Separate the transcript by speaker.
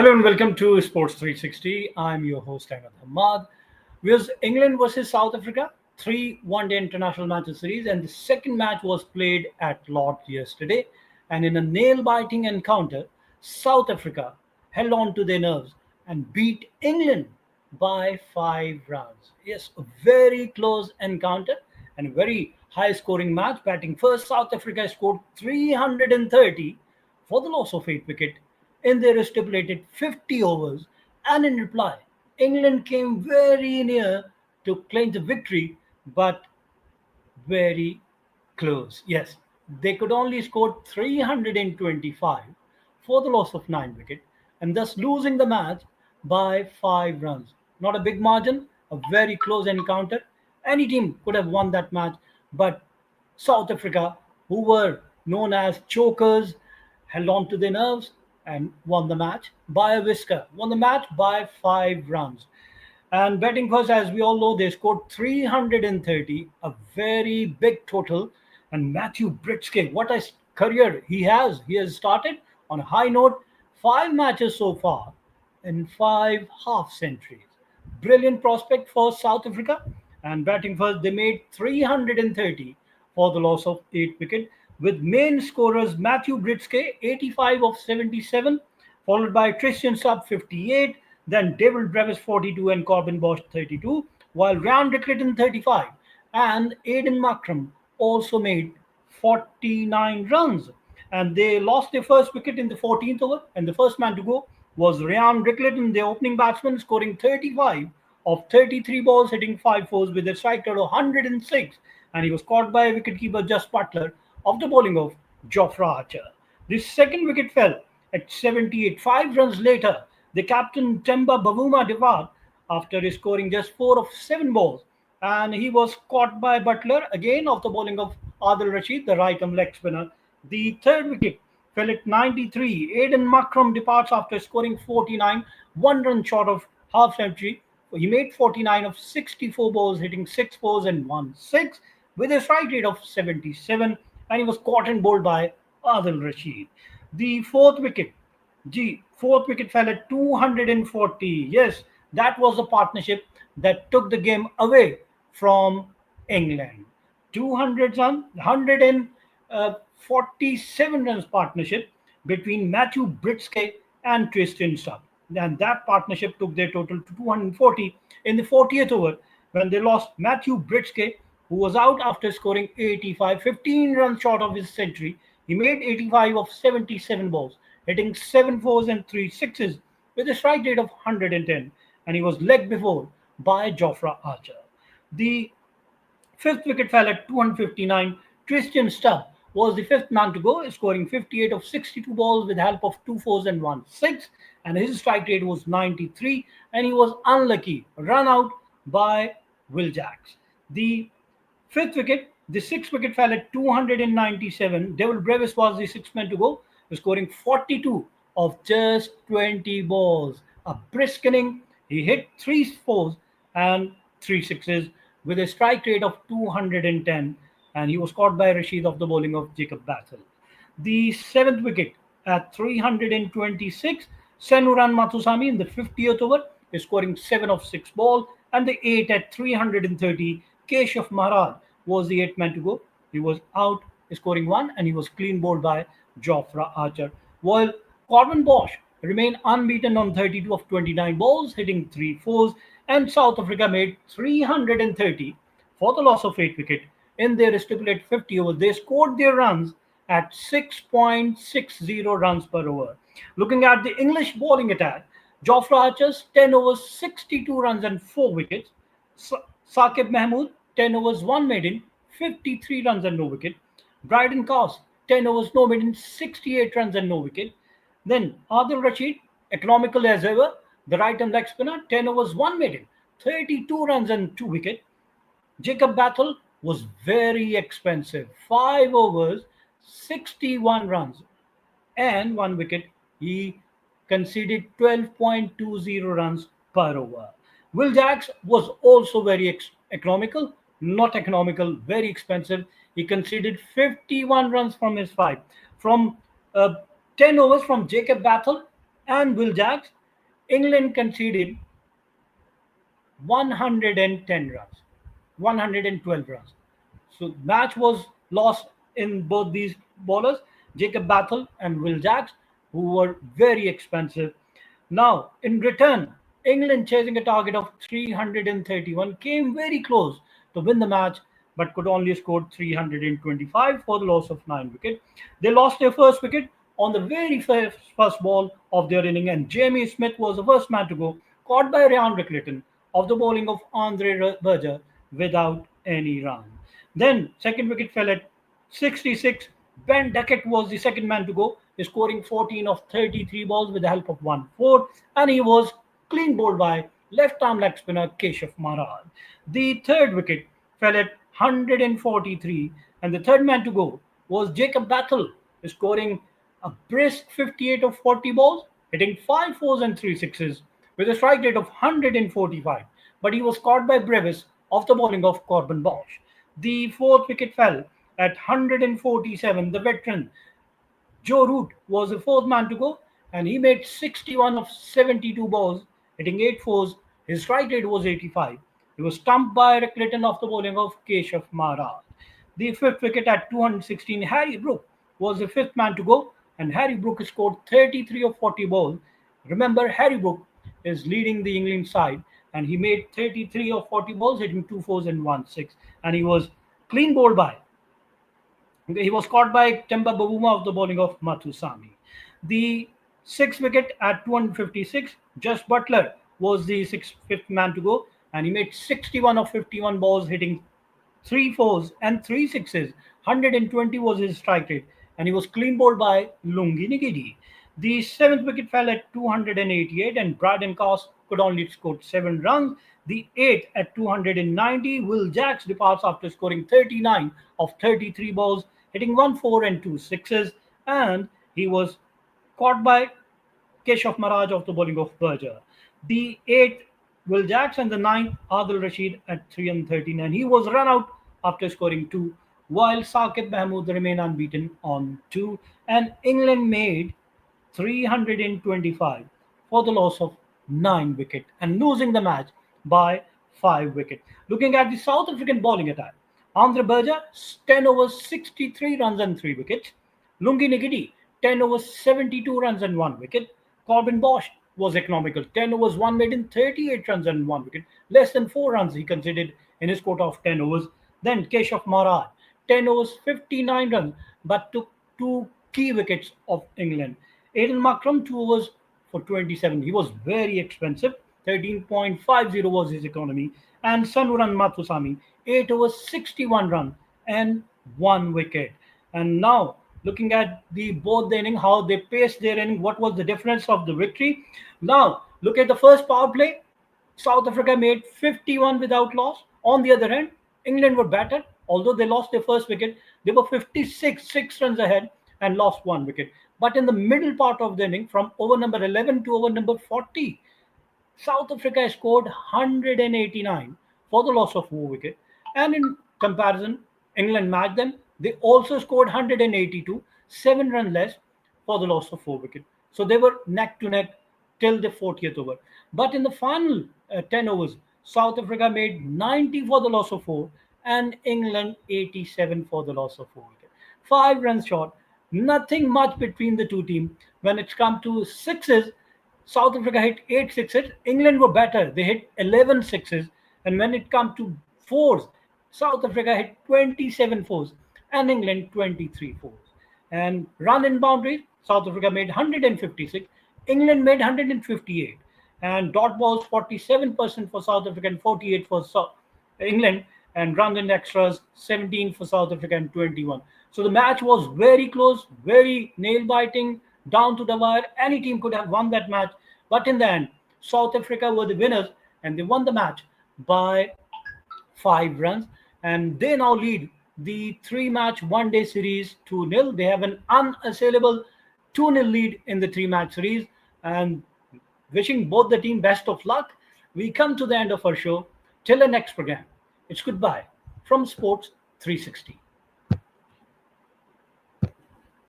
Speaker 1: Hello and welcome to Sports 360. I'm your host Ahmed Hamad. Was England versus South Africa, three one-day international matches series, and the second match was played at Lord's yesterday. And in a nail-biting encounter, South Africa held on to their nerves and beat England by 5 runs. Yes, a very close encounter and a very high-scoring match. Batting first, South Africa scored 330 for the loss of 8 wickets in their stipulated 50 overs, and in reply, England came very near to claim the victory, but very close. Yes, they could only score 325 for the loss of 9 wickets, and thus losing the match by 5 runs. Not a big margin, a very close encounter. Any team could have won that match, but South Africa, who were known as chokers, held on to their nerves and won the match by a whisker. Won the match by 5 runs. And betting first, as we all know, they scored 330, a very big total. And Matthew Breetzke, what a career he has. He has started on a high note, 5 matches so far in 5 half centuries. Brilliant prospect for South Africa. And batting first, they made 330 for the loss of 8 wickets, with main scorers Matthew Breetzke, 85 of 77, followed by Christian Sub 58, then David Brevis 42 and Corbin Bosch 32, while Ryan Ricklton 35 and Aidan Markram also made 49 runs. And they lost their first wicket in the 14th over, and the first man to go was Ryan Ricklton, the opening batsman, scoring 35 of 33 balls, hitting 5 fours with a strike rate of 106, and he was caught by wicketkeeper Just Butler of the bowling of Jofra Archer. The second wicket fell at 78. 5 runs later, the captain Temba Bavuma departed after scoring just 4 of 7 balls, and he was caught by Butler again of the bowling of Adil Rashid, the right-arm leg spinner. The third wicket fell at 93. Aidan Markram departs after scoring 49, 1 run short of half century. He made 49 of 64 balls, hitting 6 fours and 1 6 with a strike rate of 77, and he was caught and bowled by Adil Rashid. The fourth wicket fell at 240. Yes, that was a partnership that took the game away from England. 200 runs, 147 runs partnership between Matthew Breetzke and Tristan Stubb. And that partnership took their total to 240 in the 40th over when they lost Matthew Breetzke, who was out after scoring 85, 15 runs short of his century. He made 85 of 77 balls, hitting 7 fours and 3 6s with a strike rate of 110, and he was legged before by Jofra Archer. The fifth wicket fell at 259. Tristan Stubb was the fifth man to go, scoring 58 of 62 balls with help of 2 fours and 1 6, and his strike rate was 93, and he was unlucky, run out by Will Jacks. The sixth wicket fell at 297. David Brevis was the sixth man to go, scoring 42 of just 20 balls. A brisk inning. He hit 3 4s and 3 6s with a strike rate of 210, and he was caught by Rashid of the bowling of Jacob Battle. The seventh wicket at 326, Senuran Mathusami in the 50th over is scoring 7 of 6 ball, and the 8 at 330, Keshav Maharaj was the 8th man to go. He was out scoring 1, and he was clean bowled by Jofra Archer, while Corbin Bosch remained unbeaten on 32 of 29 balls, hitting 3 4s, and South Africa made 330 for the loss of 8 wickets in their stipulated 50 overs. They scored their runs at 6.60 runs per over. Looking at the English bowling attack, Jofra Archer's 10 overs, 62 runs and 4 wickets. Saqib Mahmood, 10 overs, 1 maiden, 53 runs and no wicket. Bryden Cast, 10 overs, no maiden, 68 runs and no wicket. Then Adil Rashid, economical as ever, the right-arm leg spinner, 10 overs, 1 maiden, 32 runs and 2 wicket. Jacob Battle was very expensive, 5 overs, 61 runs and 1 wicket. He conceded 12.20 runs per over. Will Jacks was also very economical, not economical, very expensive. He conceded 51 runs from his 5. From 10 overs from Jacob Battle and Will Jacks, England conceded 110 runs, 112 runs. So match was lost in both these bowlers, Jacob Battle and Will Jacks, who were very expensive. Now, in return, England chasing a target of 331 came very close to win the match, but could only score 325 for the loss of 9 wickets. They lost their first wicket on the very first ball of their inning, and Jamie Smith was the first man to go, caught by Ryan Rickleton of the bowling of Andre Berger without any run. Then second wicket fell at 66. Ben Duckett was the second man to go, scoring 14 of 33 balls with the help of 1 4, and he was clean bowled by left arm leg spinner Keshav Maharaj. The third wicket fell at 143, and the third man to go was Jacob Battle, scoring a brisk 58 of 40 balls, hitting 5 4s and 3 6s with a strike rate of 145. But he was caught by Brevis of the bowling of Corbin Bosch. The fourth wicket fell at 147. The veteran Joe Root was the fourth man to go, and he made 61 of 72 balls, hitting 8 4s. His strike rate was 85. He was stumped by Eric Clinton off the bowling of Keshav Maharaj. The fifth wicket at 216, Harry Brook was the fifth man to go, and Harry Brook scored 33 of 40 balls. Remember, Harry Brook is leading the England side, and he made 33 of 40 balls, hitting 2 4s and 1 6, and he was clean bowled by he was caught by Temba Bavuma of the bowling of Mathusami. The sixth wicket at 256, Just Butler was the fifth man to go, and he made 61 of 51 balls, hitting 3 4s and 3 6s. 120 was his strike rate, and he was clean bowled by Lungi Nigidi. The seventh wicket fell at 288, and Braden Cost could only score 7 runs. The eighth at 290, Will Jacks departs after scoring 39 of 33 balls, hitting 1 4 and 2 6s, and he was caught by Keshav Maharaj of the bowling of Berger. The eighth, Will Jacks, and the ninth, Adil Rashid at 3 and 13, and he was run out after scoring 2, while Saqib Mahmood remained unbeaten on 2, and England made 325 for the loss of 9 wicket and losing the match by 5 wicket. Looking at the South African bowling attack, Andre Berger 10 overs 63 runs and 3 wickets. Lungi Nigidi 10 overs 72 runs and 1 wicket. Corbin Bosch was economical, 10 overs 1 maiden 38 runs and 1 wicket. Less than 4 runs he conceded in his quota of 10 overs. Then Keshav Maharaj 10 overs 59 runs but took 2 key wickets of England. Aiden Markram 2 overs for 27. He was very expensive. 13.50 was his economy. And Sanuran Mathusami 8 overs 61 runs and 1 wicket. And now looking at the both the inning, how they paced their inning, what was the difference of the victory. Now look at the first power play. South Africa made 51 without loss. On the other hand, England were better. Although they lost their first wicket, they were 56, 6 runs ahead and lost 1 wicket. But in the middle part of the inning, from over number 11 to over number 40, South Africa scored 189 for the loss of 4 wicket. And in comparison, England matched them. They also scored 182, 7 runs less for the loss of 4 wicket. So they were neck to neck till the 40th over. But in the final 10 overs, South Africa made 90 for the loss of 4 and England 87 for the loss of 4 wicket. 5 runs short, nothing much between the two teams. When it's come to sixes, South Africa hit 8 sixes. England were better. They hit 11 sixes. And when it comes to fours, South Africa hit 27 fours and England 23 fours. And run in boundaries, South Africa made 156. England made 158. And dot balls 47% for South Africa and 48 for England. And run in extras 17 for South Africa and 21. So the match was very close, very nail biting, down to the wire. Any team could have won that match. But in the end, South Africa were the winners and they won the match by 5 runs. And they now lead the 3-match one-day series 2-0. They have an unassailable 2-0 lead in the 3-match series. And wishing both the team best of luck. We come to the end of our show. Till the next program, it's goodbye from Sports 360.